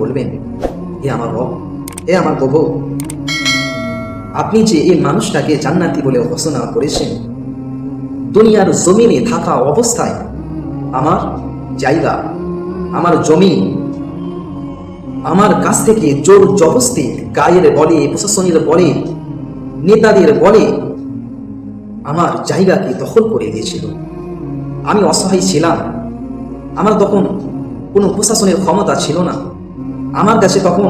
বলবেন, হে আমার রব, হে আমার প্রভু, আপনি যে এই মানুষটাকে জান্নাতি বলে ঘোষণা করেছেন, দুনিয়ার জমিনে থাকা অবস্থায় আমার জায়গা, আমার জমি, আমার কাছ থেকে জোর জবরদস্তি গায়ের বলে, প্রশাসনের বলে, নেতাদের বলে আমার জায়গাকে দখল করে দিয়েছিল। আমি অসহায় ছিলাম, আমার তখন কোনো প্রশাসনের ক্ষমতা ছিল না, আমার কাছে তখন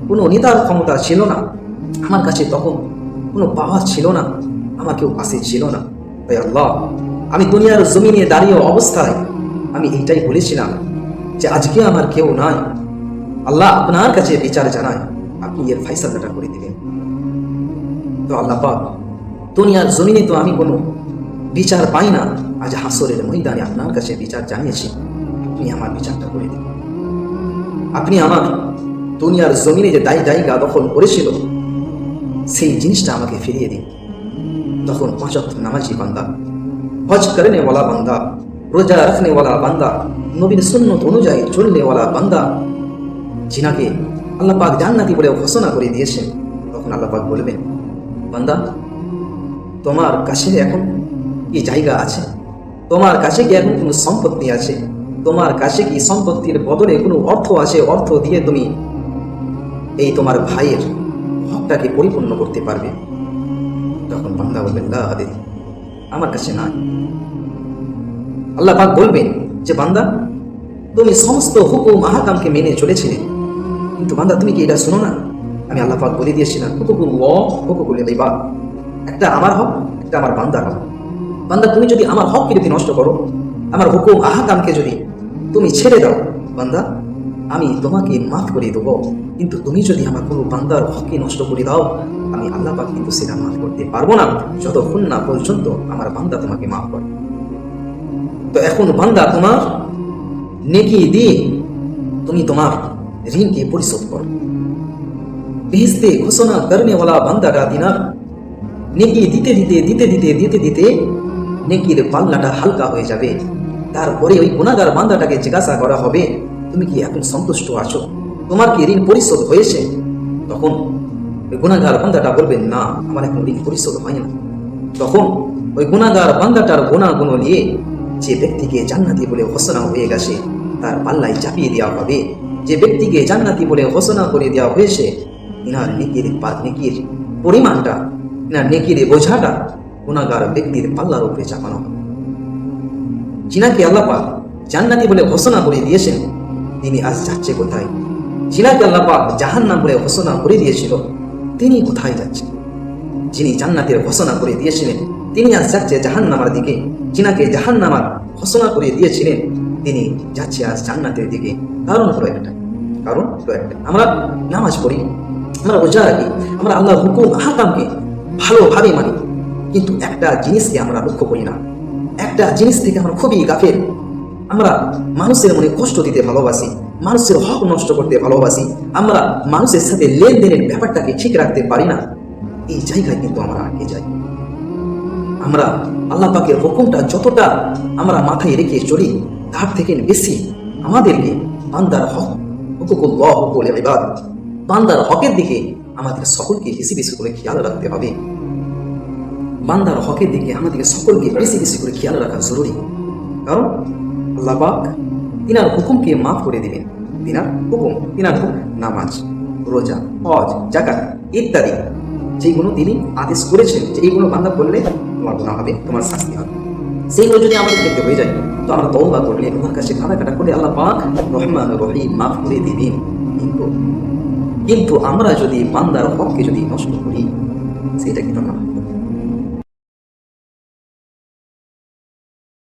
কোনো নেতার ক্ষমতা ছিল না, আমার কাছে তখন কোনো পাওয়ার ছিল না, আমার কেউ পাশে ছিল না। তাই আল্লাহ, আমি দুনিয়ার জমিনে দাঁড়িয়ে অবস্থায় আমি এইটাই বলেছিলাম যে আজকে আমার কেউ নাই, আল্লাহ আপনার কাছে বিচার জানায়, আপনি এর ফাইসালাটা করে দিবেন। তো আল্লাহ পাক, দুনিয়ার জমিনে তো আমি কোনো বিচার পাই না, আজ হাসরের ময়দানে আপনার কাছে বিচার জানিয়েছি, আপনি আমার বিচারটা করে দিন। আপনি আমার দুনিয়ার জমিনে যে জায়গা দখল করেছিল সেই জিনিসটা আমাকে ফিরিয়ে দিন। তখন 5 ওয়াক্ত নামাজি বান্দা, হজ করনে ওয়ালা বান্দা, রোজা রাখনে ওয়ালা বান্দা, নবীর সুন্নত অনুযায়ী চলনে ওয়ালা বান্দা, যিনাকে আল্লাহ পাক জান্নাতি বলে ঘোষণা করে দিয়েছেন, তখন আল্লাহ পাক বলবেন, বান্দা তোমার কাছে এখন কি জায়গা আছে? তোমার কাছে কি এখন কোনো সম্পত্তি আছে? তোমার কাছে কি সম্পত্তির বদলে কোনো অর্থ আছে? অর্থ দিয়ে তুমি এই তোমার ভাইয়ের হকটাকে পরিপূর্ণ করতে পারবে? তখন বান্দা বলবেন, লা আদরি, আমার কাছে নাই। আল্লাহ পাক বলবেন যে বান্দা তুমি সমস্ত হুকুম আহকামকে মেনে চলেছিলে, কিন্তু বান্দা তুমি কি এটা শোনো না? আমি আল্লাহ পাক বলে দিয়েছিলাম হুকুকুল্লাহ হুকুকুল ইবাদ, একটা আমার হক, একটা আমার বান্দার হক। বান্দা তুমি যদি আমার হককে যদি নষ্ট করো, আমার হুকুম আহকামকে যদি তুমি ছেড়ে দাও, বান্দা আমি তোমাকে মাফ করে দেবো। কিন্তু তুমি যদি আমার কোনো বান্দার হককে নষ্ট করে দাও, আমি আল্লাহ পাক কিন্তু সেটা মাফ করতে পারবো না, যতক্ষণ না পর্যন্ত আমার বান্দা তোমাকে মাফ করে। তো এখন বান্দা তোমার নেকি দিয়ে তুমি তোমার ঋণকে পরিশোধ করো। বেহেশতে ঘোষণা করনে ওয়ালা বান্দাটা দিনার নেকি দিতে দিতে দিতে দিতে দিতে দিতে নেকির পাল্লাটা হালকা হয়ে যাবে। তারপরে ওই গুনাহগার বান্দাটাকে জিজ্ঞাসা করা হবে, তুমি কি এখন সন্তুষ্ট আছো? তোমার কি ঋণ পরিশোধ হয়েছে? তখন ওই গুনাহগার বান্দাটা বলবে, না, আমার এখন ঋণ পরিশোধ হয় না। তখন ওই গুনাহগার বান্দাটার গুনাহগুলো নিয়ে যে ব্যক্তিকে জান্নাতি বলে ঘোষণা হয়ে গেছে তার পাল্লায় চাপিয়ে দেওয়া হবে। যে ব্যক্তিকে জান্নাতি বলে ঘোষণা করে দেওয়া হয়েছে, ইনার নেকির পরিমাণটা, ইনার নেকির বোঝাটা গুনাহগার ব্যক্তির পাল্লার উপরে চাপানো হবে। যিনাকে আল্লাহ পাক জান্নাতি বলে ঘোষণা করে দিয়েছেন, তিনি আজ যাচ্ছে কোথায়? যিনাকে আল্লাহ পাক জাহান্নাম বলে ঘোষণা করে দিয়েছিল, তিনি কোথায় যাচ্ছেন? যিনি জান্নাতের ঘোষণা করে দিয়েছিলেন, তিনি আজ যাচ্ছে জাহান্নামের দিকে। যিনাকে জাহান্নামের ঘোষণা করে দিয়েছিলেন, তিনি যাচ্ছে আজ জান্নাতের দিকে। কারণ হলো একটা, আমরা নামাজ পড়ি, আমরা রোজা রাখি, আমরা আল্লাহর হুকুম আহকামকে ভালোভাবে মানি, কিন্তু একটা জিনিসকে আমরা লক্ষ্য করি না, একটা জিনিস থেকে আমরা খুবই গাফেল। আমরা মানুষের মনে কষ্ট দিতে ভালোবাসি, মানুষের হক নষ্ট করতে ভালোবাসি, আমরা মানুষের সাথে লেনদেনের ব্যাপারটাকে ঠিক রাখতে পারি না। এই জায়গায় কিন্তু আমরা আটকে যাই। আমরা আল্লাহ পাকের হুকুমটা যতটা আমরা মাথায় রেখে চলি, তার থেকে বেশি আমাদেরকে বান্দার হক, হুকুকুল্লাহ হুকুকুল ইবাদ, বান্দার হকের দিকে আমাদের সকলকে বেশি বেশি করে খেয়াল রাখতে হবে। বান্দার হকের দিকে আমাদেরকে সকলকে বেশি বেশি করে খেয়াল রাখা জরুরি। কারণ আল্লাহ পাক তিনার হুকুমকে মাফ করে দিবেন। তিনার হুকুম নামাজ, রোজা, হজ, যাকাত ইত্যাদি যেগুলো তিনি আদেশ করেছেন যে এইগুলো বান্দা করলে তোমার গুনাহ হবে, তোমার শাস্তি হবে, সেইগুলো যদি আমাদের ক্ষেত্রে হয়ে যায়, তো আমরা তওবা করলে, তোমার কাছে কাটা করলে আল্লাহ পাক রহমান রহিম মাফ করে দিবেন। কিন্তু আমরা যদি বান্দার হককে যদি নষ্ট করি, সেটা কিন্তু না।